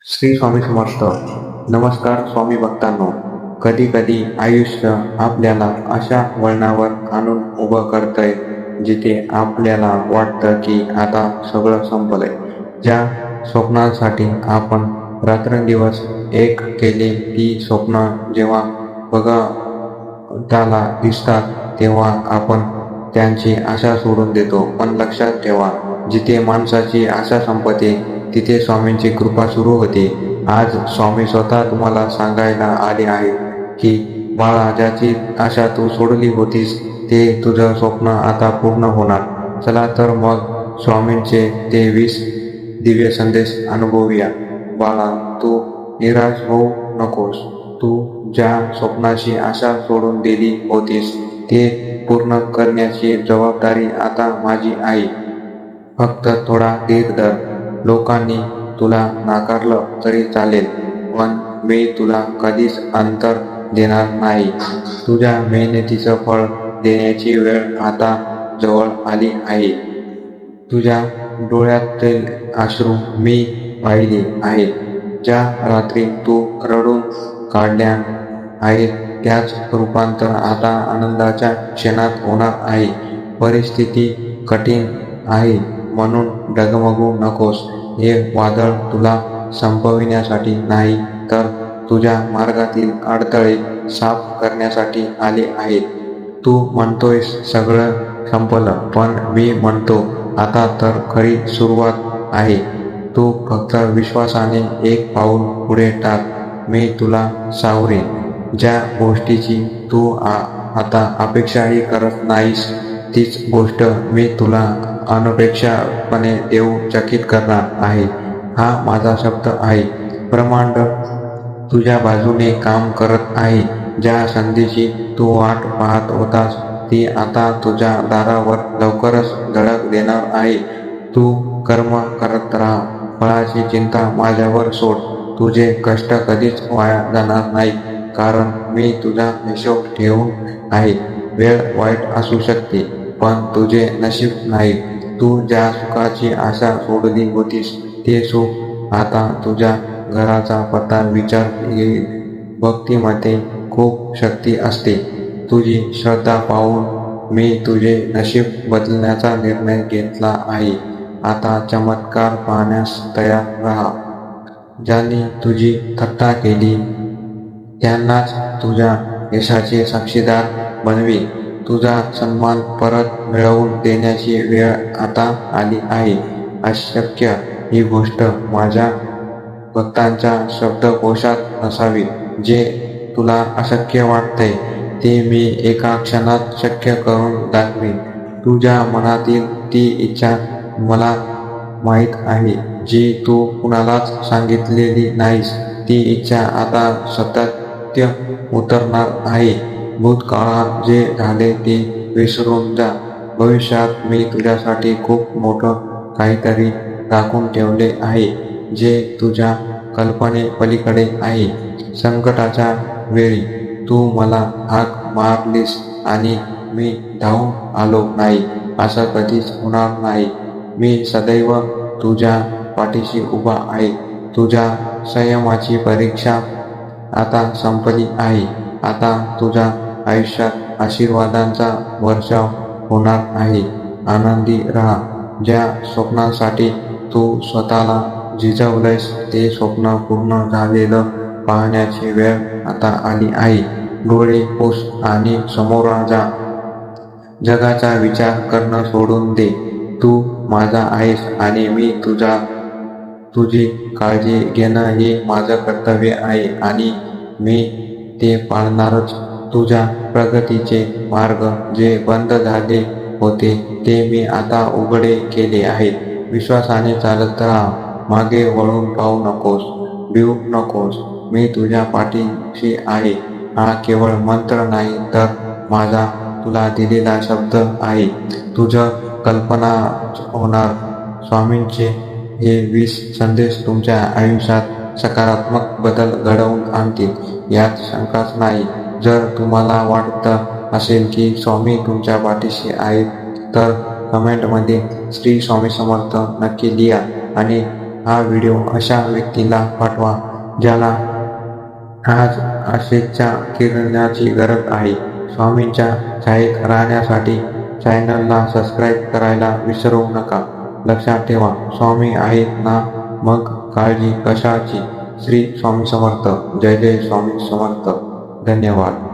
श्री स्वामी समर्थ. नमस्कार स्वामी भक्तांनो. कधी कधी आयुष्य आपल्याला अशा वळणावर आणून उभं करतंय जिथे आपल्याला वाटतं की आता सगळं संपलंय. ज्या स्वप्नांसाठी आपण रात्रंदिवस एक केले ती स्वप्न जेव्हा बघताना दिसतात तेव्हा आपण त्यांची आशा सोडून देतो. पण लक्षात ठेवा, जिथे माणसाची आशा संपते तिथे स्वामींची कृपा सुरू होते. आज स्वामी स्वतः तुम्हाला सांगायला आले आहेत की बाळा, ज्याची आशा तू सोडली होतीस ते तुझं स्वप्न आता पूर्ण होणार. चला तर मग स्वामींचे ते 20 दिव्य संदेश अनुभवूया. बाळा, तू निराश होऊ नकोस. तू ज्या स्वप्नाची आशा सोडून दिली होतीस ते पूर्ण करण्याची जबाबदारी आता माझी आहे. फक्त थोडा धीर धर. लोकांनी तुला नाकारलं तरी चालेल, पण मी तुला कधीच अंतर देणार नाही. तुझ्या मेहनतीचं फळ देण्याची वेळ आता जवळ आली आहे. तुझ्या डोळ्यातील अश्रू मी पाहिले आहेत. ज्या रात्री तू रडून काढल्या आहेत त्याच रूपांतर आता आनंदाच्या क्षणात होणार आहे. परिस्थिती कठीण आहे म्हणून डगमगू नकोस. हे वादळ तुला संपविण्यासाठी नाही तर तुझ्या मार्गातील अडथळे साफ करण्यासाठी आले आहेत. तू म्हणतोयस सगळं संपलं, पण मी म्हणतो आता तर खरी सुरुवात आहे. तू फक्त विश्वासाने एक पाऊल पुढे टाक. मी तुला सावरेन. ज्या गोष्टीची तू आता अपेक्षाही करत नाहीस तीच गोष्ट मी तुला अनपेक्षापणे देऊ चकित करणार आहे. हा माझा शब्द आहे. ब्रह्मांड तुझ्या बाजूने काम करत आहे. ज्या संधीची तू वाट पाहत होतास ती आता तुझ्या दारावर लवकरच धडक देणार आहे. तू कर्म करत राहा. फळाची चिंता माझ्यावर सोड. तुझे कष्ट कधीच वाया जाणार नाही, कारण मी तुझा हिशोब ठेवून आहे. वेळ वाईट असू शकते, पण तुझे नशीब नाही. तू ज्या सुखाची आशा सोडली होतीस ते सुख आता तुझ्या घराचा पत्ता विचार येईल. भक्तीमध्ये खूप शक्ती असते. तुझी श्रद्धा पाहून मी तुझे नशीब बदलण्याचा निर्णय घेतला आहे. आता चमत्कार पाहण्यास तयार राहा. ज्यांनी तुझी थट्टा केली त्यांनाच तुझ्या यशाचे साक्षीदार बनवी. तुझा सन्मान परत मिळवून देण्याची वेळ आता आली आहे. अशक्य ही गोष्ट माझ्या भक्तांच्या शब्दकोशात नसावी. जे तुला अशक्य वाटतंय ते मी एका क्षणात शक्य करून दाखवीन. तुझ्या मनातील ती इच्छा मला माहीत आहे, जी तू कुणालाच सांगितलेली नाहीस. ती इच्छा आता सत्य उतरणार आहे. भूतकाळात जे झाले ते विसरून जा. भविष्यात मी तुझ्यासाठी खूप मोठं काहीतरी राखून ठेवले आहे, जे तुझ्या कल्पने पलीकडे आहे. संकटाच्या वेळी तू मला हाक मारलीस आणि मी धावून आलो नाही, असं कधीच होणार नाही. मी सदैव तुझ्या पाठीशी उभा आहे. तुझ्या संयमाची परीक्षा आता संपली आहे. आता तुझ्या आयुष्यात आशीर्वादांचा वर्षाव होणार आहे. आनंदी राहा. ज्या स्वप्नांसाठी तू स्वतःला झिजवलंयस ते स्वप्न पूर्ण झालेलं पाहण्याची वेळ आता आली आहे. डोळे पुस आणि समोर जा. जगाचा विचार करणं सोडून दे. तू माझा आहेस आणि मी तुझी काळजी घेणं हे माझं कर्तव्य आहे आणि मी ते पाळणारच. तुझ्या प्रगतीचे मार्ग जे बंद झाले होते ते मी आता उघडे केले आहेत. विश्वासाने चालत राहा. मागे वळून पाहू नकोस, भिवू नकोस. मी तुझ्या पाठीशी आहे. हा केवळ मंत्र नाही तर माझा तुला दिलेला शब्द आहे. तुझं कल्पना होणार. स्वामींचे हे 20 संदेश तुमच्या आयुष्यात सकारात्मक बदल घडवून आणतील, यात शंकाच नाही. जर तुम्हाला वाटत असेल की स्वामी तुमच्या पाठीशी आहेत तर कमेंटमध्ये श्री स्वामी समर्थ नक्की लिहा आणि हा व्हिडिओ अशा व्यक्तीला पाठवा ज्याला आज आशेच्या किरणाची गरज आहे. स्वामींच्या छायेत राहण्यासाठी चॅनलला सबस्क्राईब करायला विसरू नका. लक्षात ठेवा, स्वामी आहेत ना, मग काळजी कशाची. श्री स्वामी समर्थ. जय जय स्वामी समर्थ. धन्यवाद.